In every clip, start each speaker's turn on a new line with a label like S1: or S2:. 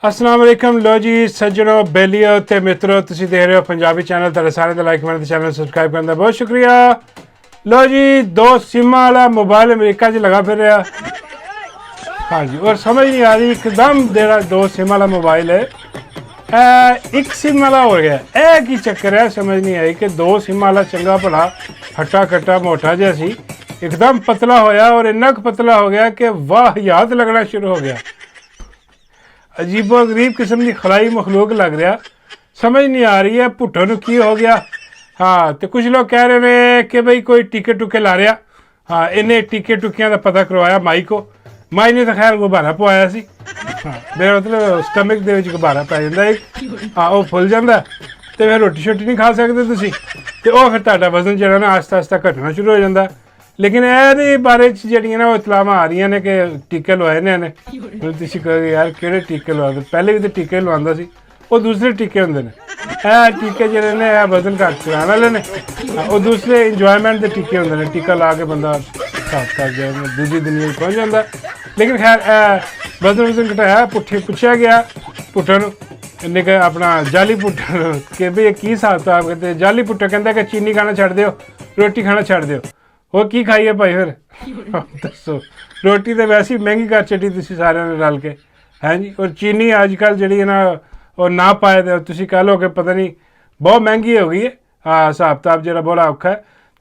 S1: अस्सलाम वालेकुम। लो जी सज्जनों, बेलियो ते मित्रों, तुसीं देख रहे हो पंजाबी चैनल। तुहाडा सारे दा लाइक कमेंट ते चैनल सबसक्राइब करने का बहुत शुक्रिया। लो जी, दो सिमा वाला मोबाइल अमेरिका च लगा फिर रहा। हाँ जी, और समझ नहीं आ रही एकदम जेड़ा दो सिम वाला मोबाइल है एक सिम वाला हो गया। ए की चक्कर है, समझ नहीं आई कि दो सिम वाला चंगा भला हट्टा कट्टा मोटा जिहा सी एकदम पतला होया और इन्ना क पतला हो गया कि वाह याद लगना शुरू हो गया। अजीबो गरीब किस्म की खलाई मखलूक लग रहा, समझ नहीं आ रही है भुट्टो नूं की हो गया। हाँ, तो कुछ लोग कह रहे हैं कि भाई कोई टीके टूके ला रहा। हाँ, इन्हें टीके टुकियां का पता करवाया माई को। माई ने तो खैर गुब्बारा पवाया सी। हाँ, मेरा मतलब स्टमक दे विच गुब्बारा पै जांदा एक। हाँ, वो फुल जांदा ते फिर रोटी शोटी नहीं खा सकते तुसीं, ते ओह फिर तुहाडा वजन जिहड़ा ना आस्ता आस्ता घटना शुरू हो जांदा। लेकिन ਇਹਦੇ बारे ਜਿਹੜੀਆਂ ਨਾ ਉਹ ਇਤਲਾਹਾਂ ਆ ਰਹੀਆਂ ਨੇ ਕਿ ਟੀਕੇ ਲਵਾਏ ਨੇ ਇਹਨੇ। ਹੁਣ ਤੁਸੀਂ ਕਹੋਗੇ ਯਾਰ ਕਿਹੜੇ ਟੀਕੇ ਲਵਾਉਂਦੇ, ਪਹਿਲੇ ਵੀ ਤਾਂ ਟੀਕੇ ਲਵਾਉਂਦਾ ਸੀ। ਉਹ ਦੂਸਰੇ ਟੀਕੇ ਹੁੰਦੇ ਨੇ। ਇਹ ਟੀਕੇ ਜਿਹੜੇ ਨੇ ਇਹ ਵਜ਼ਨ ਘੱਟ ਕਰਾਉਣ ਵਾਲੇ ਨੇ। ਉਹ ਦੂਸਰੇ ਇੰਜੋਇਮੈਂਟ ਦੇ ਟੀਕੇ ਹੁੰਦੇ ਨੇ। ਟੀਕਾ ਲਾ ਕੇ ਬੰਦਾ ਸਾਫ ਕਰ ਜਾਏ, ਦੂਜੀ ਦੁਨੀਆ 'ਚ ਪਹੁੰਚ ਜਾਂਦਾ। ਲੇਕਿਨ ਖੈਰ ਵਜ਼ਨ ਘਟਾਇਆ, ਪੁੱਛਿਆ ਗਿਆ ਪੁੱਟਾਂ ਨੂੰ। ਇਹਨੇ ਕਿ ਆਪਣਾ ਜਾਲੀ ਪੁੱਟਾ ਕਿ ਵੀ ਇਹ ਕੀ ਹਿਸਾਬ ਕਿਤਾਬ ਕਹਿੰਦੇ। ਜਾਲੀ ਪੁੱਟਾ ਕਹਿੰਦਾ ਕਿ ਚੀਨੀ ਖਾਣਾ ਛੱਡ ਦਿਓ, ਰੋਟੀ ਖਾਣਾ ਛੱਡ ਦਿਓ। वो की खाई है भाई फिर दसो। रोटी तो वैसे ही महंगी कर छड़ी तुसीं सारिਆਂ ने रल के, है जी। और चीनी अजकल जी ना और ना पाए तो तुसीं कह लो कि पता नहीं बहुत महंगी हो गई है। हाँ, हिसाब किताब जो बड़ा औखा है।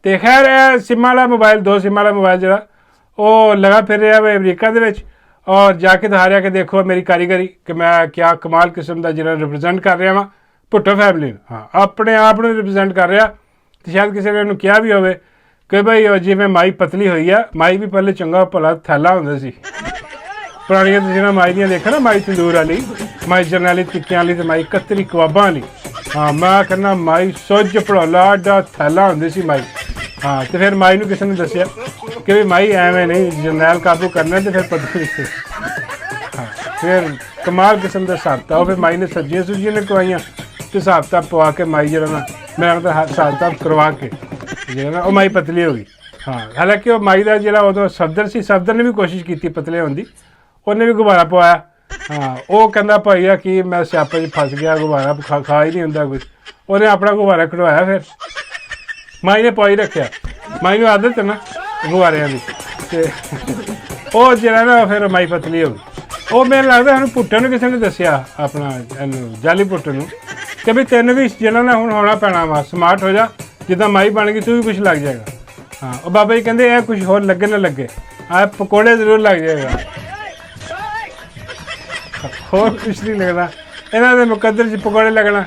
S1: तो खैर सिम वाला मोबाइल, दो सिम वाला मोबाइल जो वो लगा फिर रहा है अमरीका दे विच और जाके दिखा रहा कि देखो मेरी कारीगरी कि मैं क्या कमाल किस्म का जो रिप्रजेंट कर रहा वा भुट्टो फैमिली। हाँ, अपने आप को रिप्रजेंट कर रहा। तो शायद किसी ने कहा भी हो कि भाई जिवें माई पतली हुई है, माई भी पहले चंगा भला थैला होंदा सी। पुरानियां तुसीं ना माई दियां देखो ना, माई तंदूर वाली, माई जरनैली टिक्कियां वाली ते माई कतरी कबाबां वाली। हाँ, मैं कहना माई सुज भड़ोला एडा थैला होंदी सी माई। हाँ, तो फिर माई नूं किसी ने दस्सिया कि भाई माई एवें नहीं, जरनैल काबू करना तो फिर पतली सी। हाँ, फिर कमाल किस्म का हिसाब किताब फिर माई ने सब्जियां सुब्जियां ने खवाइयां तो हिसाब किताब पवा के माई जरा ना मेरा मतलब हिसाब किताब करवा के जो ना माई पतली हो गई। हाँ, हालांकि वो माई का जो उदों सफदर से सफदर ने भी कोशिश की पतले होने की, उन्हें भी गुब्बारा पवाया। हाँ, वो कहता भाई आ कि मैं स्यापे फस गया, गुब्बारा खा ही नहीं होंदा कुछ। उन्हें अपना गुब्बारा कटवाया, फिर माई ने पवाई रखा। माई को आदत है ना गुब्बारियां की, वो जो ना फिर माई पतली हो गई। वो मेरे लगता है भुट्टे ने किसी ने दसिया अपना जाली भुट्टे नूं कि भी तेन भी जो ना हुण होना पैना वा, स्मार्ट हो जा, जिदा माई बन गई तू भी कुछ लग जाएगा। हाँ, और बाबा जी कहते यह कुछ होर लगे ना लगे, आ पकौड़े जरूर लग जाएगा, होर कुछ नहीं लगना। इन्हों के मुकद्दर च पकौड़े लगना।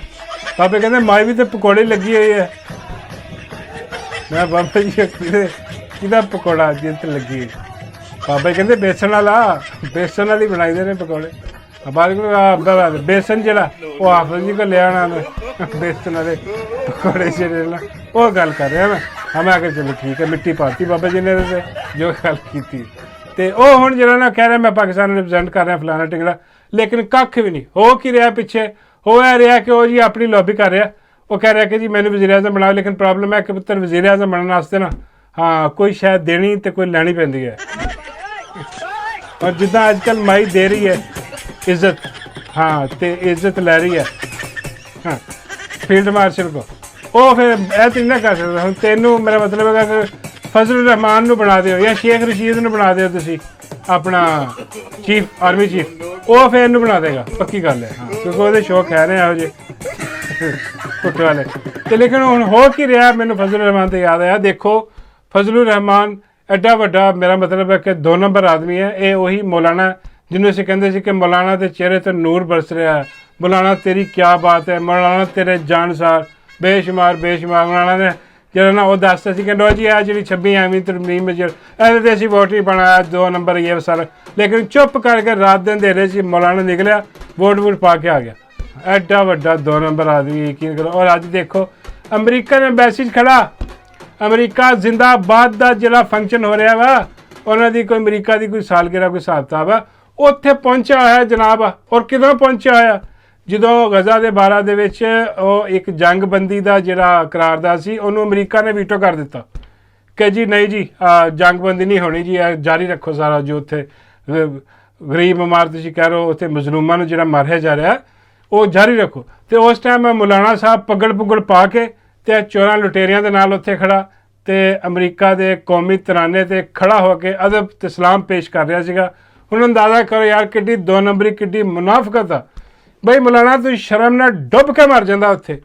S1: बाबे कहते माई भी तो पकौड़े लगी हुई है। मैं बाबा जी कि पकौड़ा जित लगी है। बाबा जी कहते बेसन वाला, बेसन वाली बनाई दे पकौड़े। बाद बेसन जरा वो हाफिज जी को ले आना, बेसन वाले पकौड़े जड़े ना वो गल कर रहा मैं। हाँ, मैं आके चलो ठीक है, मिट्टी पाती बाबा जी ने जो गल की। तो वह हुण जरा ना कह रहा मैं पाकिस्तान रिप्रजेंट कर रहा फलाना टिंगड़ा, लेकिन कख भी नहीं हो की रहा पिछे। हो रहा कि वह जी अपनी लॉबी कर रहा। वो कह रहा कि जी मैंने वज़ीर आज़म बनाओ, लेकिन प्रॉब्लम है कि पुत्र वज़ीर आज़म बनने वास्ते ना हाँ कोई शायद देनी तो कोई लैनी पैंदी है। और जिदा अजकल माई दे रही है इज्जत, हाँ, तो इज्जत लै रही है हाँ फील्ड मार्शल को, वो फिर यह तो नहीं कर सकता। हम तेनों मेरा मतलब है कि फजल रहमान बना दो या शेख रशीद ने बना दो तुसी अपना चीफ, आर्मी चीफ, वो फिर इनू बना देगा, पक्की गल है। हाँ, क्योंकि वो शौक है ने यहो भुट्टे वाले। तो लेकिन हुण हो की रहा, मैनू फजल रहमान तो याद आया। देखो फजल रहमान एडा वड्डा, मेरा मतलब है कि 2 नंबर आदमी है। ये वही मौलाना जिन्होंने असीं कहंदे सी कि मौलाना के चेहरे तो नूर बरस रहा है, मौलाना तेरी क्या बात है, मौलाना तेरे जानसार बेशुमार बेशुमार। मौलाना ने जरा ना वो दसता सी कि लो जी आ जी 26वीं तरमीम जो ऐसे असीं वोट ही बनाया 2 नंबर ये सारा। लेकिन चुप करके रात दिन अंधेरे से मौलाना निकलिया, वोट वोट पा के आ गया। एडा वड्डा 2 नंबर आदमी, यकीन करो। और अज देखो अमरीका ने मैसेज खड़ा, अमरीका जिंदाबाद का जिहड़ा फंक्शन हो रहा वा, उन्हों की कोई अमरीका की कोई सालगिरह कोई हिसाब किताब है, उत्थे पहुंचा होया जनाब। और किदों पहुंचा होया, ਜਦੋਂ ਗਜ਼ਾ ਦੇ ਬਾਰਾ ਦੇ ਵਿੱਚ ਉਹ ਇੱਕ ਜੰਗਬੰਦੀ ਦਾ ਜਿਹੜਾ करारदाद ਸੀ ਉਹਨੂੰ ਅਮਰੀਕਾ ਨੇ ਵੀਟੋ ਕਰ ਦਿੱਤਾ कि जी नहीं जी जंगबंदी नहीं होनी जी, जारी रखो सारा जो उत्थे ਗਰੀਬ ਬਿਮਾਰ ਤੁਸੀਂ ਕਹਿ ਰਹੇ ਹੋ ਉੱਥੇ ਮਜ਼ਲੂਮਾਂ ਨੂੰ ਜਿਹੜਾ ਮਾਰਿਆ ਜਾ ਰਿਹਾ ਉਹ ਜਾਰੀ ਰੱਖੋ। ਤੇ ਉਸ ਟਾਈਮ ਮੌਲਾਨਾ ਸਾਹਿਬ ਪੱਗੜ ਪੁੱਗੜ ਪਾ ਕੇ ਤੇ ਚੋਰਾਂ ਲੁਟੇਰਿਆਂ ਦੇ ਨਾਲ ਉੱਥੇ ਖੜਾ ਤੇ ਅਮਰੀਕਾ ਦੇ ਕੌਮੀ ਤਰਾਨੇ ਤੇ ਖੜਾ ਹੋ ਕੇ ਅਦਬ ਤੇ ਸਲਾਮ ਪੇਸ਼ ਕਰ ਰਿਹਾ ਸੀਗਾ। ਹੁਣ ਅੰਦਾਜ਼ਾ ਕਰੋ ਯਾਰ ਕਿੱਡੀ 2 ਨੰਬਰੀ ਕਿੱਡੀ ਮੁਨਾਫਕਤ ਆ। ਬਈ ਮੌਲਾਨਾ ਤੂੰ ਸ਼ਰਮ ਨਾਲ ਡੁੱਬ ਕੇ ਮਰ ਜਾਂਦਾ ਉੱਥੇ,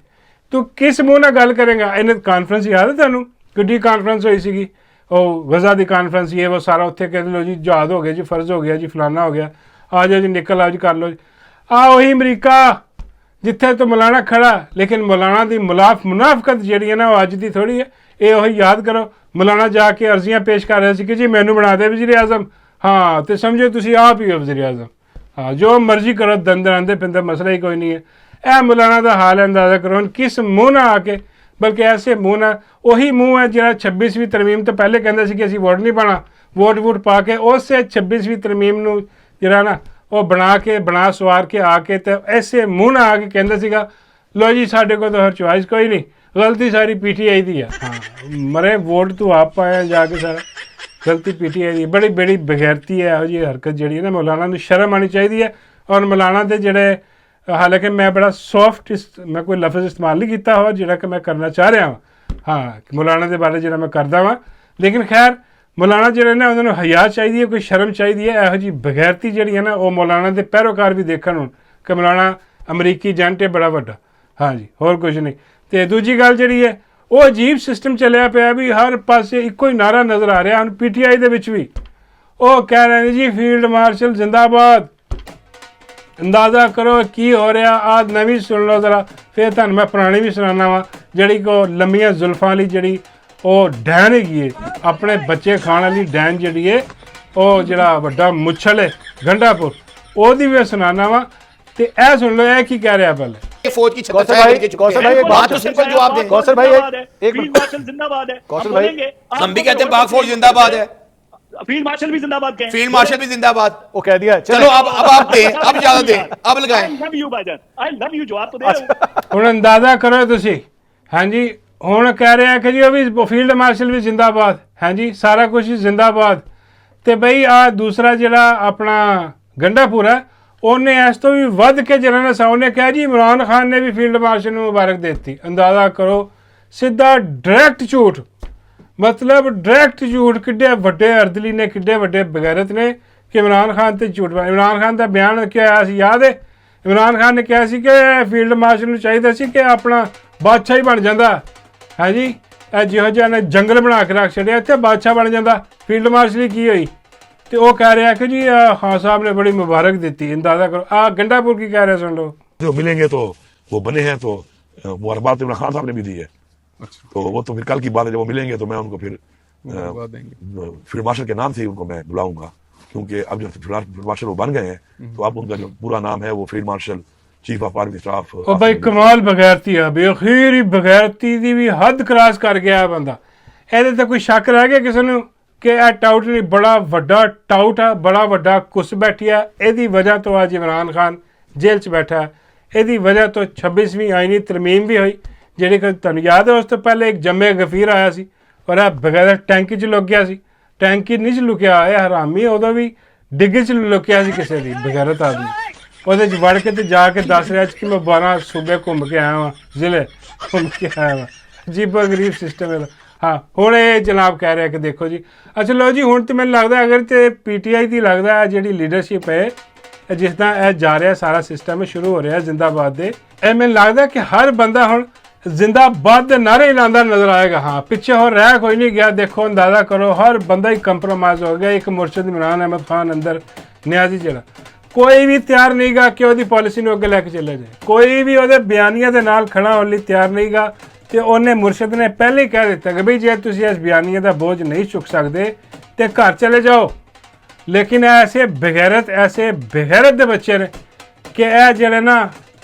S1: ਤੂੰ ਕਿਸ ਮੂੰਹ ਨਾਲ ਗੱਲ ਕਰੇਗਾ। ਇਹਨੇ ਕਾਨਫਰੰਸ ਯਾਦ ਹੈ ਤੁਹਾਨੂੰ ਕਿੱਡੀ ਕਾਨਫਰੰਸ ਹੋਈ ਸੀਗੀ, ਉਹ ਗਜ਼ਾ ਦੀ ਕਾਨਫਰੰਸ ਇਹ ਉਹ ਸਾਰਾ ਉੱਥੇ ਕਹਿੰਦੇ ਲੋ ਜੀ ਜਹਾਦ ਹੋ ਗਿਆ ਜੀ, ਫਰਜ਼ ਹੋ ਗਿਆ ਜੀ, ਫਲਾਨਾ ਹੋ ਗਿਆ, ਆ ਜਾਓ ਜੀ ਨਿਕਲ ਆਓ ਜੀ ਕਰ ਲਓ ਜੀ। ਆ ਉਹੀ ਅਮਰੀਕਾ ਜਿੱਥੇ ਤੋਂ ਮੌਲਾਨਾ ਖੜਾ, ਲੇਕਿਨ ਮੌਲਾਨਾ ਦੀ ਮੁਨਾਫਕਤ ਜਿਹੜੀ ਹੈ ਨਾ ਉਹ ਅੱਜ ਦੀ ਥੋੜ੍ਹੀ ਹੈ। ਇਹ ਉਹੀ ਯਾਦ ਕਰੋ ਮੌਲਾਨਾ ਜਾ ਕੇ ਅਰਜ਼ੀਆਂ ਪੇਸ਼ ਕਰ ਰਿਹਾ ਸੀ ਕਿ ਜੀ ਮੈਨੂੰ ਬਣਾ ਦੇ ਵਜ਼ੀਰ ਆਜ਼ਮ, ਹਾਂ ਤੇ ਸਮਝੋ ਤੁਸੀਂ ਆਪ ਹੀ ਹੋ ਵਜ਼ੀਰ ਆਜ਼ਮ, ਹਾਂ ਜੋ ਮਰਜ਼ੀ ਕਰੋ ਦੰਦਰ ਆਂਦੇ ਪਿੰਦੇ ਮਸਲਾ ਹੀ ਕੋਈ ਨਹੀਂ ਹੈ। ਇਹ ਮੌਲਾਨਾ ਦਾ ਹਾਲ ਹੈ, ਅੰਦਾਜ਼ਾ ਕਰੋ ਹੁਣ ਕਿਸ ਮੂੰਹ ਨਾਲ ਆ ਕੇ, ਬਲਕਿ ਐਸੇ ਮੂੰਹ ਨਾਲ, ਉਹੀ ਮੂੰਹ ਹੈ ਜਿਹੜਾ 26ਵੀਂ ਤਰਮੀਮ ਤੋਂ ਪਹਿਲੇ ਕਹਿੰਦਾ ਸੀ ਕਿ ਅਸੀਂ ਵੋਟ ਨਹੀਂ ਪਾਣਾ, ਵੋਟ ਪਾ ਕੇ ਉਸੇ 26ਵੀਂ ਤਰਮੀਮ ਨੂੰ ਜਿਹੜਾ ਨਾ ਉਹ ਬਣਾ ਸਵਾਰ ਕੇ ਆ ਕੇ ਤੇ ਐਸੇ ਮੂੰਹ ਨਾਲ ਆ ਕੇ ਕਹਿੰਦਾ ਸੀਗਾ ਲੋ ਜੀ ਸਾਡੇ ਕੋਲ ਤਾਂ ਹਰ ਚੁਆਇਸ ਕੋਈ ਨਹੀਂ, ਗਲਤੀ ਸਾਰੀ PTI ਦੀ ਆ। ਹਾਂ ਮਰੇ ਵੋਟ ਤੂੰ ਆਪ ਪਾਇਆ ਜਾ ਕੇ ਸਾਰਾ, ਗਲਤੀ PTI ਦੀ। ਬੜੀ ਬਗੈਰਤੀ ਹੈ ਇਹੋ ਜਿਹੀ ਹਰਕਤ ਜਿਹੜੀ ਹੈ ਨਾ। ਮੌਲਾਨਾ ਨੂੰ ਸ਼ਰਮ ਆਉਣੀ ਚਾਹੀਦੀ ਹੈ। ਔਰ ਮੌਲਾਨਾ ਦੇ ਜਿਹੜੇ, ਹਾਲਾਂਕਿ ਮੈਂ ਬੜਾ ਸੌਫਟ, ਮੈਂ ਕੋਈ ਲਫ਼ਜ਼ ਇਸਤੇਮਾਲ ਨਹੀਂ ਕੀਤਾ ਹੋ ਜਿਹੜਾ ਕਿ ਮੈਂ ਕਰਨਾ ਚਾਹ ਰਿਹਾ ਹਾਂ ਮੌਲਾਨਾ ਦੇ ਬਾਰੇ ਜਿਹੜਾ ਮੈਂ ਕਰਦਾ ਵਾਂ, ਲੇਕਿਨ ਖੈਰ ਮੌਲਾਨਾ ਜਿਹੜੇ ਨੇ ਉਹਨਾਂ ਨੂੰ ਹਯਾ ਚਾਹੀਦੀ ਹੈ, ਕੋਈ ਸ਼ਰਮ ਚਾਹੀਦੀ ਹੈ। ਇਹੋ ਜਿਹੀ ਬਗੈਰਤੀ ਜਿਹੜੀ ਹੈ ਨਾ ਉਹ ਮੌਲਾਨਾ ਦੇ ਪੈਰੋਕਾਰ ਵੀ ਦੇਖਣ ਹੁਣ ਕਿ ਮੌਲਾਨਾ ਅਮਰੀਕੀ ਏਜੰਟ ਹੈ ਬੜਾ ਵੱਡਾ, ਹਾਂਜੀ ਹੋਰ ਕੁਝ ਨਹੀਂ। ਅਤੇ ਦੂਜੀ ਗੱਲ ਜਿਹੜੀ ਹੈ ਉਹ ਅਜੀਬ ਸਿਸਟਮ ਚੱਲਿਆ ਪਿਆ ਵੀ ਹਰ ਪਾਸੇ ਇੱਕੋ ਹੀ ਨਾਰਾ ਨਜ਼ਰ ਆ ਰਿਹਾ। ਹੁਣ PTI ਦੇ ਵਿੱਚ ਵੀ ਉਹ ਕਹਿ ਰਹੇ ਨੇ ਜੀ ਫੀਲਡ ਮਾਰਸ਼ਲ ਜ਼ਿੰਦਾਬਾਦ। ਅੰਦਾਜ਼ਾ ਕਰੋ ਕੀ ਹੋ ਰਿਹਾ। ਆਹ ਨਵੀਂ ਸੁਣ ਲਓ ਜ਼ਰਾ, ਫਿਰ ਤੁਹਾਨੂੰ ਮੈਂ ਪੁਰਾਣੀ ਵੀ ਸੁਣਾਉਣਾ ਵਾ ਜਿਹੜੀ ਕੋ ਲੰਮੀਆਂ ਜ਼ੁਲਫਾਂ ਵਾਲੀ ਜਿਹੜੀ ਉਹ ਡੈਨ ਹੈਗੀ ਹੈ, ਆਪਣੇ ਬੱਚੇ ਖਾਣ ਵਾਲੀ ਡੈਨ ਜਿਹੜੀ ਹੈ, ਉਹ ਜਿਹੜਾ ਵੱਡਾ ਮੁੱਛਲ ਹੈ ਗੰਡਾਪੁਰ, ਉਹਦੀ ਵੀ ਸੁਣਾਉਣਾ ਵਾ। ਤੇ ਇਹ ਸੁਣ ਲਓ ਇਹ ਕੀ ਕਹਿ ਰਿਹਾ ਪਹਿਲੇ।
S2: फौज की कौशल भाई एक बात तो सिंपल जवाब दें। कौशल भाई एक फील्ड मार्शल जिंदाबाद है। कौशल भाई हम भी कहते हैं पाक फौज जिंदाबाद है,
S3: फील्ड मार्शल भी जिंदाबाद कहें,
S2: फील्ड मार्शल भी जिंदाबाद।
S4: वो कह दिया।
S2: चलो अब आप दें, अब ज्यादा दें, अब लगाएं।
S3: I love you भाईजान, I love you जवाब तो दे रहा हूं।
S1: ਹੁਣ ਅੰਦਾਜ਼ਾ ਕਰੋ ਤੁਸੀਂ, ਹਾਂਜੀ ਹੁਣ ਕਹਿ ਰਿਹਾ ਕਿ ਜੀ ਉਹ ਵੀ ਫੀਲਡ ਮਾਰਸ਼ਲ ਵੀ ਜ਼ਿੰਦਾਬਾਦ, ਹਾਂਜੀ ਸਾਰਾ ਕੁਝ ਜ਼ਿੰਦਾਬਾਦ। ਤੇ ਬਈ ਆ ਦੂਸਰਾ ਜਿਹੜਾ ਆਪਣਾ ਗੰਡਾਪੁਰ ਹੈ ਉਹਨੇ ਇਸ ਤੋਂ ਵੀ ਵੱਧ ਕੇ ਜਿਹੜਾ ਨਾ ਉਹਨੇ ਕਿਹਾ ਜੀ ਇਮਰਾਨ ਖਾਨ ਨੇ ਵੀ ਫੀਲਡ ਮਾਰਸ਼ਲ ਨੂੰ ਮੁਬਾਰਕ ਦੇ ਦਿੱਤੀ। ਅੰਦਾਜ਼ਾ ਕਰੋ ਸਿੱਧਾ ਡਾਇਰੈਕਟ ਝੂਠ, ਮਤਲਬ ਡਾਇਰੈਕਟ ਝੂਠ। ਕਿੱਡੇ ਵੱਡੇ ਅਰਦਲੀ ਨੇ, ਕਿੱਡੇ ਵੱਡੇ ਬਗੈਰਤ ਨੇ ਕਿ ਇਮਰਾਨ ਖਾਨ ਤੇ ਝੂਠ। ਇਮਰਾਨ ਖਾਨ ਦਾ ਬਿਆਨ ਕੀ ਆਇਆ ਸੀ ਯਾਦ ਹੈ? ਇਮਰਾਨ ਖਾਨ ਨੇ ਕਿਹਾ ਸੀ ਕਿ ਫੀਲਡ ਮਾਰਸ਼ਲ ਨੂੰ ਚਾਹੀਦਾ ਸੀ ਕਿ ਆਪਣਾ ਬਾਦਸ਼ਾਹ ਹੀ ਬਣ ਜਾਂਦਾ, ਹਾਂਜੀ ਇਹ ਜਿਹੋ ਜਿਹਾ ਨੇ ਜੰਗਲ ਬਣਾ ਕੇ ਰੱਖ ਛੱਡਿਆ ਇੱਥੇ ਬਾਦਸ਼ਾਹ ਬਣ ਜਾਂਦਾ। ਫੀਲਡ ਮਾਰਸ਼ਲ ਕੀ ਹੋਈ? ਤੇ ਉਹ ਕਹਿ ਰਿਹਾ ਕਿ ਜੀ ਖਾਨ साहब ने बड़ी मुबारक दी थी। अंदाजा करो आ गंडापुर की कह रहे सुन लो।
S5: जो मिलेंगे तो वो बने हैं, तो मुबारकबाद इमरान खान साहब ने भी दी है। तो वो तो फिर कल की बात है, जब वो मिलेंगे तो मैं उनको फिर फील्ड मार्शल के नाम से ही उनको मैं बुलाऊंगा, क्योंकि अब जो फील्ड मार्शल वो बन गए हैं तो अब उनका जो पूरा नाम है वो field marshal chief of army staff.
S1: ਉਹ ਬਈ ਕਮਾਲ ਬਗੈਰਤੀ ਆ, ਬੇਖੀਰ ਹੀ ਬਗੈਰਤੀ ਦੀ ਵੀ ਹੱਦ ਕਰਾਸ ਕਰ ਗਿਆ ਬੰਦਾ। ਇਹਦੇ ਤੇ ਕੋਈ ਸ਼ੱਕ ਰਹਿ ਗਿਆ ਕਿਸੇ ਨੂੰ ਕਿ ਇਹ ਟਾਊਟ ਨਹੀਂ, ਬੜਾ ਵੱਡਾ ਟਾਊਟ ਆ, ਬੜਾ ਵੱਡਾ ਕੁਸ ਬੈਠਿਆ। ਇਹਦੀ ਵਜ੍ਹਾ ਤੋਂ ਅੱਜ ਇਮਰਾਨ ਖਾਨ ਜੇਲ੍ਹ 'ਚ ਬੈਠਾ। ਇਹਦੀ ਵਜ੍ਹਾ ਤੋਂ 26ਵੀਂ ਆਈਨੀ ਤਰਮੀਮ ਵੀ ਹੋਈ ਜਿਹੜੀ ਕਿ ਤੁਹਾਨੂੰ ਯਾਦ ਹੈ ਉਸ ਤੋਂ ਪਹਿਲੇ ਇੱਕ ਜੰਮੇ ਗਫੀਰ ਆਇਆ ਸੀ ਔਰ ਇਹ ਬਗੈਰ ਟੈਂਕੀ 'ਚ ਲੁਕ ਗਿਆ ਸੀ। ਟੈਂਕੀ ਨਹੀਂ 'ਚ ਲੁਕਿਆ, ਇਹ ਹਰਾਮੀ ਉਦੋਂ ਵੀ ਡਿੱਗੇ 'ਚ ਲੁਕਿਆ ਸੀ ਕਿਸੇ ਦੀ ਬਗੈਰਤ ਆਦਮੀ। ਉਹਦੇ 'ਚ ਵੜ ਕੇ ਤੇ ਜਾ ਕੇ ਦੱਸ ਰਿਹਾ ਕਿ ਮੈਂ 12 ਸੂਬੇ ਘੁੰਮ ਕੇ ਆਇਆ ਵਾਂ, ਜ਼ਿਲ੍ਹੇ ਘੁੰਮ ਕੇ ਆਇਆ ਵਾਂ। ਅਜੀਬੋ ਗਰੀਬ ਸਿਸਟਮ ਇਹਦਾ। ਹਾਂ ਹੁਣ ਇਹ ਜਨਾਬ ਕਹਿ ਰਿਹਾ ਕਿ ਦੇਖੋ ਜੀ, ਅੱਛਾ ਲਓ ਜੀ ਹੁਣ ਤਾਂ ਮੈਨੂੰ ਲੱਗਦਾ ਅਗਰ ਤੇ PTI ਦੀ ਲੱਗਦਾ ਹੈ ਜਿਹੜੀ ਲੀਡਰਸ਼ਿਪ ਹੈ ਜਿਸ ਤਰ੍ਹਾਂ ਇਹ ਜਾ ਰਿਹਾ ਸਾਰਾ ਸਿਸਟਮ ਸ਼ੁਰੂ ਹੋ ਰਿਹਾ ਜ਼ਿੰਦਾਬਾਦ ਦੇ, ਇਹ ਮੈਨੂੰ ਲੱਗਦਾ ਕਿ ਹਰ ਬੰਦਾ ਹੁਣ ਜ਼ਿੰਦਾਬਾਦ ਦੇ ਨਾਰੇ ਲਾਉਂਦਾ ਨਜ਼ਰ ਆਏਗਾ। ਹਾਂ ਪਿੱਛੇ ਹੋਰ ਰਹਿ ਕੋਈ ਨਹੀਂ ਗਿਆ। ਦੇਖੋ ਅੰਦਾਜ਼ਾ ਕਰੋ ਹਰ ਬੰਦਾ ਹੀ ਕੰਪਰੋਮਾਈਜ਼ ਹੋ ਗਿਆ। ਇੱਕ ਮੁਰਸ਼ਦ ਇਮਰਾਨ ਅਹਿਮਦ ਖਾਨ ਅੰਦਰ ਨਿਆਜ਼ੀ ਜਿਹੜਾ ਕੋਈ ਵੀ ਤਿਆਰ ਨਹੀਂਗਾ ਕਿ ਉਹਦੀ ਪਾਲਿਸੀ ਨੂੰ ਅੱਗੇ ਲੈ ਕੇ ਚੱਲਿਆ ਜਾਏ, ਕੋਈ ਵੀ ਉਹਦੇ ਬਿਆਨੀਆਂ ਦੇ ਨਾਲ ਖੜਾ ਹੋਣ ਲਈ ਤਿਆਰ ਨਹੀਂਗਾ। ਤੇ ਉਹਨੇ ਮੁਰਸ਼ਦ ਨੇ ਪਹਿਲੇ ਹੀ ਕਹਿ ਦਿੱਤਾ ਕਿ ਬਈ ਜੇ ਤੁਸੀਂ ਇਸ ਬਿਆਨੀਏ ਦਾ ਬੋਝ ਨਹੀਂ ਚੁੱਕ ਸਕਦੇ ਤੇ ਘਰ ਚਲੇ ਜਾਓ। ਲੇਕਿਨ ਐਸੇ ਬਗੈਰਤ ਦੇ ਬੱਚੇ ਨੇ ਕਿ ਇਹ ਜਿਹੜੇ ਨਾ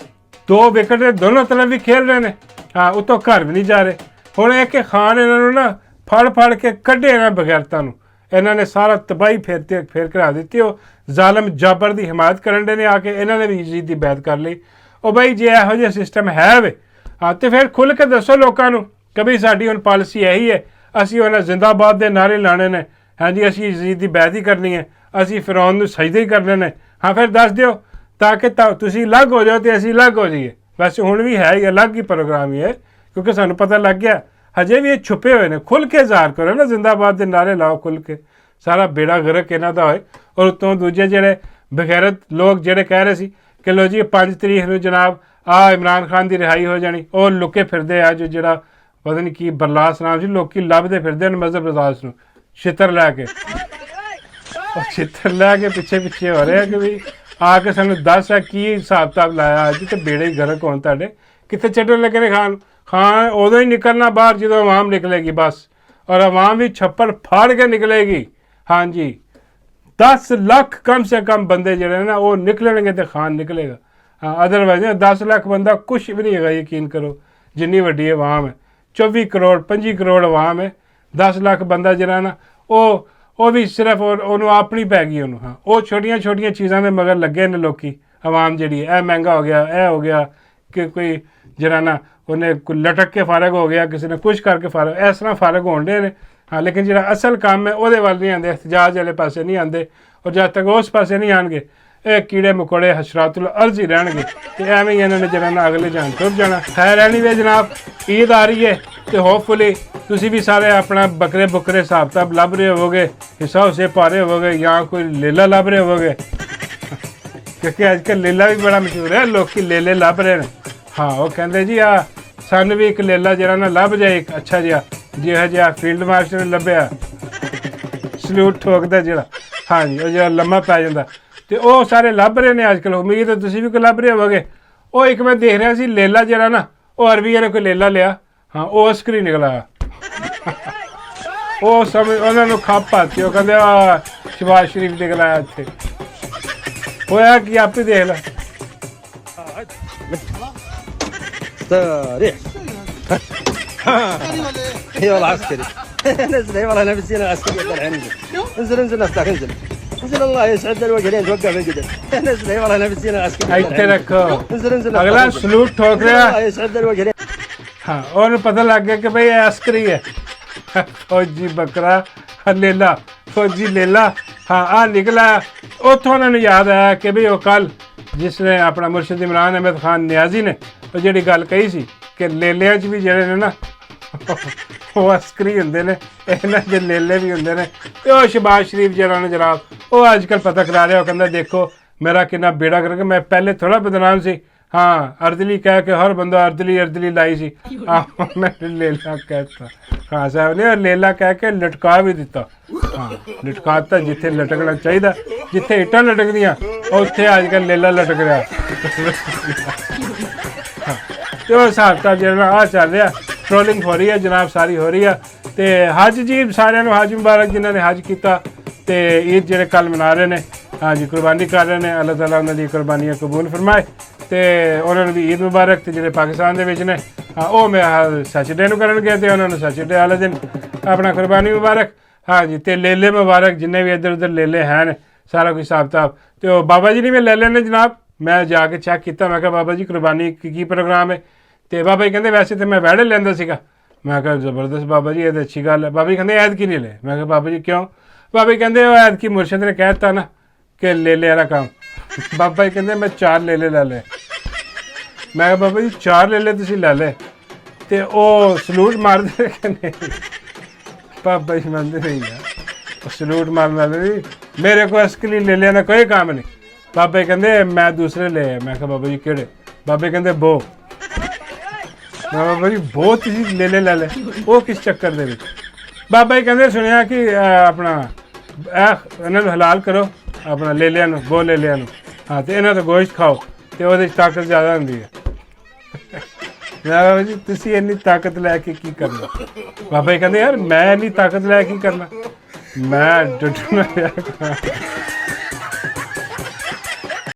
S1: 2 ਵਿਕਟ ਦੇ ਦੋਨੋਂ ਤਰਫ ਵੀ ਖੇਲ ਰਹੇ ਨੇ, ਹਾਂ ਉਤੋਂ ਘਰ ਵੀ ਨਹੀਂ ਜਾ ਰਹੇ। ਹੁਣ ਇਹ ਕਿ ਖਾਨ ਇਹਨਾਂ ਨੂੰ ਨਾ ਫੜ ਕੇ ਕੱਢੇ ਇਹਨਾਂ ਬਗੈਰਤਾਂ ਨੂੰ, ਇਹਨਾਂ ਨੇ ਸਾਰਾ ਤਬਾਹੀ ਫੇਰ ਕਰਾ ਦਿੱਤੀ। ਉਹ ਜ਼ਾਲਮ ਜਾਬਰ ਦੀ ਹਿਮਾਇਤ ਕਰਨ ਦੇ ਨੇ ਆ ਕੇ ਇਹਨਾਂ ਨੇ ਵੀ ਯਜ਼ੀਦ ਦੀ ਬੈਅਤ ਕਰ ਲਈ। ਉਹ ਬਈ ਜੇ ਇਹੋ ਜਿਹਾ ਸਿਸਟਮ ਹੈ ਵੇ ਹਾਂ ਤੇ ਫਿਰ ਖੁੱਲ੍ਹ ਕੇ ਦੱਸੋ ਲੋਕਾਂ ਨੂੰ ਕਿ ਬਈ ਸਾਡੀ ਹੁਣ ਪਾਲਿਸੀ ਇਹੀ ਹੈ, ਅਸੀਂ ਉਹਨਾਂ ਜ਼ਿੰਦਾਬਾਦ ਦੇ ਨਾਰੇ ਲਾਣੇ ਨੇ, ਹਾਂਜੀ ਅਸੀਂ ਯਜ਼ੀਦ ਦੀ ਬੈਅਤ ਹੀ ਕਰਨੀ ਹੈ। ਅਸੀਂ ਫਿਰੌਨ ਨੂੰ ਸਜਦੇ ਹੀ ਕਰਨੇ ਨੇ। ਹਾਂ ਫਿਰ ਦੱਸ ਦਿਓ ਤਾਂ ਕਿ ਤੁਸੀਂ ਅਲੱਗ ਹੋ ਜਾਓ ਤੇ ਅਸੀਂ ਅਲੱਗ ਹੋ ਜਾਈਏ। ਵੈਸੇ ਹੁਣ ਵੀ ਹੈ ਹੀ ਅਲੱਗ ਹੀ ਪ੍ਰੋਗਰਾਮ ਹੀ ਹੈ, ਕਿਉਂਕਿ ਸਾਨੂੰ ਪਤਾ ਲੱਗ ਗਿਆ ਹਜੇ ਵੀ ਇਹ ਛੁਪੇ ਹੋਏ ਨੇ। ਖੁੱਲ੍ਹ ਕੇ ਜ਼ਾਹਰ ਕਰੋ ਨਾ, ਜ਼ਿੰਦਾਬਾਦ ਦੇ ਨਾਰੇ ਲਾਓ ਖੁੱਲ੍ਹ ਕੇ, ਸਾਰਾ ਬੇੜਾ ਗਰਕ ਇਹਨਾਂ ਦਾ ਹੋਏ। ਔਰ ਉੱਤੋਂ ਦੂਜੇ ਜਿਹੜੇ ਬਗੈਰਤ ਲੋਕ ਜਿਹੜੇ ਕਹਿ ਰਹੇ ਸੀ ਕਿ ਲੋ ਜੀ 5 ਤਰੀਕ ਨੂੰ ਜਨਾਬ ਇਮਰਾਨ ਖਾਨ ਦੀ ਰਿਹਾਈ ਹੋ ਜਾਣੀ, ਉਹ ਲੁਕੇ ਫਿਰਦੇ ਆ, ਜਿਹੜਾ ਪਤਾ ਨਹੀਂ ਕੀ ਬਰਲਾਸ ਨਾਮ ਸੀ, ਲੋਕੀ ਲੱਭਦੇ ਫਿਰਦੇ ਨੇ ਮਜ਼ਹਬ ਰਜ਼ਾਸ ਨੂੰ ਛਿੱਤਰ ਲੈ ਕੇ, ਛਿੱਤਰ ਲੈ ਕੇ ਪਿੱਛੇ ਹੋ ਰਹੇ ਆ ਕਿ ਵੀ ਆ ਕੇ ਸਾਨੂੰ ਦੱਸ ਆ ਕੀ ਹਿਸਾਬ ਕਿਤਾਬ ਲਾਇਆ ਅੱਜ, ਤੇ ਬੇੜੇ ਹੀ ਗਰਕ ਹੋਣ ਤੁਹਾਡੇ। ਕਿੱਥੇ ਛੱਡਣ ਲੱਗੇ ਨੇ ਖਾਨ ਉਦੋਂ ਹੀ ਨਿਕਲਣਾ ਬਾਹਰ ਜਦੋਂ ਆਵਾਮ ਨਿਕਲੇਗੀ ਬਸ, ਔਰ ਆਵਾਮ ਵੀ ਛੱਪੜ ਫਾੜ ਕੇ ਨਿਕਲੇਗੀ। ਹਾਂਜੀ 10 ਲੱਖ ਕਮ ਸੇ ਕਮ ਬੰਦੇ ਜਿਹੜੇ ਨੇ ਨਾ ਉਹ ਨਿਕਲਣਗੇ ਤੇ ਖਾਨ ਨਿਕਲੇਗਾ। ਹਾਂ ਅਦਰਵਾਈਜ਼ 10 ਲੱਖ ਬੰਦਾ ਕੁਛ ਵੀ ਨਹੀਂ ਹੈਗਾ, ਯਕੀਨ ਕਰੋ ਜਿੰਨੀ ਵੱਡੀ ਆਵਾਮ ਹੈ। 24 ਕਰੋੜ 25 ਕਰੋੜ ਆਵਾਮ ਹੈ, 10 ਲੱਖ ਬੰਦਾ ਜਿਹੜਾ ਨਾ ਉਹ ਵੀ ਸਿਰਫ ਉਹਨੂੰ ਆਪਣੀ ਪੈ ਗਈ ਉਹਨੂੰ। ਹਾਂ ਉਹ ਛੋਟੀਆਂ ਚੀਜ਼ਾਂ ਦੇ ਮਗਰ ਲੱਗੇ ਨੇ ਲੋਕੀ, ਆਵਾਮ ਜਿਹੜੀ ਇਹ ਮਹਿੰਗਾ ਹੋ ਗਿਆ, ਇਹ ਹੋ ਗਿਆ, ਕਿ ਕੋਈ ਜਿਹੜਾ ਨਾ ਉਹਨੇ ਲਟਕ ਕੇ ਫਾਰਗ ਹੋ ਗਿਆ, ਕਿਸੇ ਨੇ ਕੁਛ ਕਰਕੇ ਫਾਰਗ, ਇਸ ਤਰ੍ਹਾਂ ਫਾਰਗ ਹੋਣ ਦੇ ਨੇ। ਹਾਂ ਲੇਕਿਨ ਜਿਹੜਾ ਅਸਲ ਕੰਮ ਹੈ ਉਹਦੇ ਵੱਲ ਨਹੀਂ ਆਉਂਦੇ, ਇhtਜਾਜ ਵਾਲੇ ਪਾਸੇ ਨਹੀਂ ਆਉਂਦੇ। ਔਰ ਜਦ ਤੱਕ ਉਸ ਪਾਸੇ ਨਹੀਂ ਆਉਣਗੇ ਇਹ ਕੀੜੇ ਮਕੌੜੇ ਹਸ਼ਰਾਤੁਲ ਅਰਜ਼ ਹੀ ਰਹਿਣਗੇ, ਤੇ ਐਵੇਂ ਹੀ ਇਹਨਾਂ ਨੇ ਜਿਹੜਾ ਨਾ ਅਗਲੇ ਜਾਣ ਤੁਰ ਜਾਣਾ। ਖੈਰ ਐਨੀਵੇ ਜਨਾਬ, ਈਦ ਆ ਰਹੀ ਹੈ ਤੇ ਹੋਪਫੁਲੀ ਤੁਸੀਂ ਵੀ ਸਾਰੇ ਆਪਣਾ ਬੱਕਰੇ ਹਿਸਾਬ ਕਿਤਾਬ ਲੱਭ ਰਹੇ ਹੋਵੋਗੇ, ਹਿੱਸਾ ਹੁਸੇ ਪਾ ਰਹੇ ਹੋਵੋਗੇ, ਜਾਂ ਕੋਈ ਲੇਲਾ ਲੱਭ ਰਹੇ ਹੋਵੋਗੇ, ਕਿਉਂਕਿ ਅੱਜ ਕੱਲ੍ਹ ਲੇਲਾ ਵੀ ਬੜਾ ਮਸ਼ਹੂਰ ਹੈ, ਲੋਕੀ ਲੇਲੇ ਲੱਭ ਰਹੇ ਨੇ। ਹਾਂ ਉਹ ਕਹਿੰਦੇ ਜੀ ਸਾਨੂੰ ਵੀ ਇੱਕ ਲੇਲਾ ਜਿਹੜਾ ਨਾ ਲੱਭ ਜਾਏ, ਇੱਕ ਅੱਛਾ ਜਿਹਾ ਫੀਲਡ ਮਾਰਸ਼ਲ ਨੂੰ ਲੱਭਿਆ, ਸਲੂਟ ਠੋਕਦਾ ਜਿਹੜਾ, ਹਾਂਜੀ ਉਹ ਜਿਹੜਾ ਲੰਮਾ ਪੈ ਜਾਂਦਾ, ਤੇ ਉਹ ਸਾਰੇ ਲੱਭ ਰਹੇ ਨੇ ਅੱਜ ਕੱਲ੍ਹ। ਉਮੀਦ ਹੈ ਤੁਸੀਂ ਵੀ ਕੋਈ ਲੱਭ ਰਹੇ ਹੋਵੋਗੇ। ਉਹ ਇੱਕ ਮੈਂ ਦੇਖ ਰਿਹਾ ਸੀ ਲੇਲਾ ਜਿਹੜਾ ਨਾ, ਉਹ ਅਰਬੀਆਂ ਨੇ ਕੋਈ ਲੇਲਾ ਲਿਆ, ਹਾਂ ਉਹ ਅਸਕਰੀ ਨਿਕਲਾ, ਉਹ ਸਮਝ ਉਹਨਾਂ ਨੂੰ ਖੱਪ ਆਤੀ, ਉਹ ਕਹਿੰਦੇ ਸ਼ਬਾਜ਼ ਸ਼ਰੀਫ ਨਿਕਲਾ ਇੱਥੇ। ਹੋਇਆ ਕੀ ਆਪੇ ਦੇਖ ਲੈ।
S4: ايوه العسكري نزل اي والله نفسي انا عسكري طلع انزل انزل افتح انزل الله يسعد الوجهين توقع في القدر نزل اي والله نفسي انا عسكري
S1: ਇੱਥੇ ਰੱਖੋ,
S4: انزل
S1: ਅਗਲਾ ਸਲੂਟ ਠੋਕ ਰਿਹਾ।
S4: الله يسعد الوجهين
S1: ਹਾਂ ਉਹਨੂੰ ਪਤਾ ਲੱਗ ਗਿਆ ਕਿ ਬਈ ਇਹ ਅਸਕਰੀ ਹੈ, ਫੌਜੀ ਬੱਕਰਾ ਲੇਲਾ, ਫੌਜੀ ਲੇਲਾ। ਹਾਂ ਆ ਨਿਕਲਾ। ਉੱਥੋਂ ਉਹਨਾਂ ਨੂੰ ਯਾਦ ਆਇਆ ਕਿ ਬਈ ਉਹ ਕੱਲ੍ਹ ਜਿਸ ਨੇ ਆਪਣਾ ਮੁਰਸ਼ਿਦ ਇਮਰਾਨ ਅਹਿਮਦ ਖਾਨ ਨਿਆਜ਼ੀ ਨੇ ਉਹ ਜਿਹੜੀ ਗੱਲ ਕਹੀ ਸੀ ਕਿ ਲੇਲਿਆਂ 'ਚ ਵੀ ਜਿਹੜੇ ਨੇ ਨਾ ਉਹ ਅਸਕਰੀ ਹੁੰਦੇ ਨੇ, ਇਹਨਾਂ ਦੇ ਲੇਲੇ ਵੀ ਹੁੰਦੇ ਨੇ। ਤੇ ਉਹ ਸ਼ਬਾਜ਼ ਸ਼ਰੀਫ ਜਿਹੜਾ ਨੇ ਜਨਾਬ, ਉਹ ਅੱਜ ਕੱਲ੍ਹ ਪਤਾ ਕਰਾ ਰਿਹਾ, ਉਹ ਕਹਿੰਦਾ ਦੇਖੋ ਮੇਰਾ ਕਿੰਨਾ ਬੇੜਾ ਕਰਕੇ, ਮੈਂ ਪਹਿਲੇ ਥੋੜ੍ਹਾ ਬਦਨਾਮ ਸੀ। ਹਾਂ ਅਰਦਲੀ ਕਹਿ ਕੇ ਹਰ ਬੰਦਾ ਅਰਦਲੀ ਲਾਈ ਸੀ, ਮੈਂ ਲੇਲਾ ਕਹਿਤਾ। ਖਾਨ ਸਾਹਿਬ ਨੇ ਲੇਲਾ ਕਹਿ ਕੇ ਲਟਕਾ ਵੀ ਦਿੱਤਾ। ਹਾਂ ਲਟਕਾ ਦਿੱਤਾ ਜਿੱਥੇ ਲਟਕਣਾ ਚਾਹੀਦਾ, ਜਿੱਥੇ ਇੱਟਾਂ ਲਟਕਦੀਆਂ ਉੱਥੇ ਅੱਜ ਕੱਲ੍ਹ ਲੇਲਾ ਲਟਕ ਰਿਹਾ। ਤੇ ਉਹ ਹਿਸਾਬ ਕਿਤਾਬ ਜਿਹੜਾ ਆ ਚੱਲ ਰਿਹਾ, ਟ੍ਰੋਲਿੰਗ ਹੋ ਰਹੀ ਹੈ ਜਨਾਬ, ਸਾਰੀ ਹੋ ਰਹੀ ਆ। ਤੇ ਹੱਜ ਜੀ ਸਾਰਿਆਂ ਨੂੰ ਹੱਜ ਮੁਬਾਰਕ ਜਿਨ੍ਹਾਂ ਨੇ ਹੱਜ ਕੀਤਾ, ਤੇ ਈਦ ਜਿਹੜੇ ਕੱਲ੍ਹ ਮਨਾ ਰਹੇ ਨੇ, ਹਾਂਜੀ ਕੁਰਬਾਨੀ ਕਰ ਰਹੇ ਨੇ, ਅੱਲਾਹ ਤਾਲਾ ਉਹਨਾਂ ਦੀ ਕੁਰਬਾਨੀਆਂ ਕਬੂਲ ਫਰਮਾਏ ਤੇ ਉਹਨਾਂ ਨੂੰ ਵੀ ਈਦ ਮੁਬਾਰਕ। ਤੇ ਜਿਹੜੇ ਪਾਕਿਸਤਾਨ ਦੇ ਵਿੱਚ ਨੇ ਉਹ ਮੈਂ ਸੈਚਰਡੇ ਨੂੰ ਕਰਨਗੇ, ਤੇ ਉਹਨਾਂ ਨੂੰ ਸੈਚਰਡੇ ਵਾਲੇ ਦਿਨ ਆਪਣਾ ਕੁਰਬਾਨੀ ਮੁਬਾਰਕ। ਹਾਂਜੀ ਤੇ ਲੇਲੇ ਮੁਬਾਰਕ ਜਿੰਨੇ ਵੀ ਇੱਧਰ ਉੱਧਰ ਲੇਲੇ ਹਨ, ਸਾਰਾ ਕੁਝ ਹਿਸਾਬ ਕਿਤਾਬ। ਤੇ ਉਹ ਬਾਬਾ ਜੀ ਨੇ ਵੀ ਲੈ ਲੈਣੇ ਜਨਾਬ, ਮੈਂ ਜਾ ਕੇ ਚੈੱਕ ਕੀਤਾ, ਮੈਂ ਕਿਹਾ ਬਾਬਾ ਜੀ ਕੁਰਬਾਨੀ ਕੀ ਪ੍ਰੋਗਰਾਮ ਹੈ? ਤੇ ਬਾਬਾ ਜੀ ਕਹਿੰਦੇ ਵੈਸੇ ਤਾਂ ਮੈਂ ਵੈੜੇ ਲੈਂਦਾ ਸੀਗਾ। ਮੈਂ ਕਿਹਾ ਜ਼ਬਰਦਸਤ ਬਾਬਾ ਜੀ, ਇਹ ਤਾਂ ਅੱਛੀ ਗੱਲ ਹੈ। ਬਾਬਾ ਜੀ ਕਹਿੰਦੇ ਐਤਕੀ ਨਹੀਂ ਲੈ। ਮੈਂ ਕਿਹਾ ਬਾਬਾ ਜੀ ਕਿਉਂ? ਬਾਬਾ ਜੀ ਕਹਿੰਦੇ ਉਹ ਐਤਕੀ ਮੁਰਸ਼ਿਦ ਨੇ ਕਹਿ ਦਿੱਤਾ ਨਾ ਕਿ ਲੇਲੇ ਵਾਲਾ ਕੰਮ। ਬਾਬਾ ਜੀ ਕਹਿੰਦੇ ਮੈਂ 4 ਲੇਲੇ ਲੈ ਲਏ। ਮੈਂ ਕਿਹਾ ਬਾਬਾ ਜੀ 4 ਲੇਲੇ ਤੁਸੀਂ ਲੈ ਲਏ? ਤੇ ਉਹ ਸਲੂਟ ਮਾਰਦੇ ਕਹਿੰਦੇ ਬਾਬਾ ਜੀ ਮੰਨਦੇ ਨਹੀਂ ਯਾਰ, ਸਲੂਟ ਮਾਰਨ ਵਾਲੇ ਮੇਰੇ ਕੋਲ ਅਸਕਲੀ ਲੇਲਿਆਂ ਦਾ ਕੋਈ ਕੰਮ ਨਹੀਂ। ਬਾਬਾ ਜੀ ਕਹਿੰਦੇ ਮੈਂ ਦੂਸਰੇ ਲਏ। ਮੈਂ ਕਿਹਾ ਬਾਬਾ ਜੀ ਕਿਹੜੇ? ਬਾਬਾ ਜੀ ਕਹਿੰਦੇ ਬੋ। ਮੈਂ ਬਾਬਾ ਜੀ ਬਹੁਤ ਹੀ ਲੇਲੇ ਲੈ ਲੈ, ਉਹ ਕਿਸ ਚੱਕਰ ਦੇ ਵਿੱਚ? ਬਾਬਾ ਜੀ ਕਹਿੰਦੇ ਸੁਣਿਆ ਕਿ ਆਪਣਾ ਇਹਨਾਂ ਨੂੰ ਹਲਾਲ ਕਰੋ, ਆਪਣਾ ਲੇਲਿਆਂ ਨੂੰ, ਬੋ ਲੇਲਿਆਂ ਨੂੰ। ਹਾਂ ਤੇ ਇਹਨਾਂ ਦਾ ਗੋਸ਼ਤ ਖਾਓ ਤੇ ਉਹਦੇ 'ਚ ਤਾਕਤ ਜ਼ਿਆਦਾ ਹੁੰਦੀ ਹੈ। ਮੈਂ ਬਾਬਾ ਜੀ ਤੁਸੀਂ ਇੰਨੀ ਤਾਕਤ ਲੈ ਕੇ ਕੀ ਕਰਨਾ? ਬਾਬਾ ਜੀ ਕਹਿੰਦੇ ਯਾਰ ਮੈਂ ਇੰਨੀ ਤਾਕਤ ਲੈ ਕੇ ਕੀ ਕਰਨਾ? ਮੈਂ ਡੁੱਟਣਾ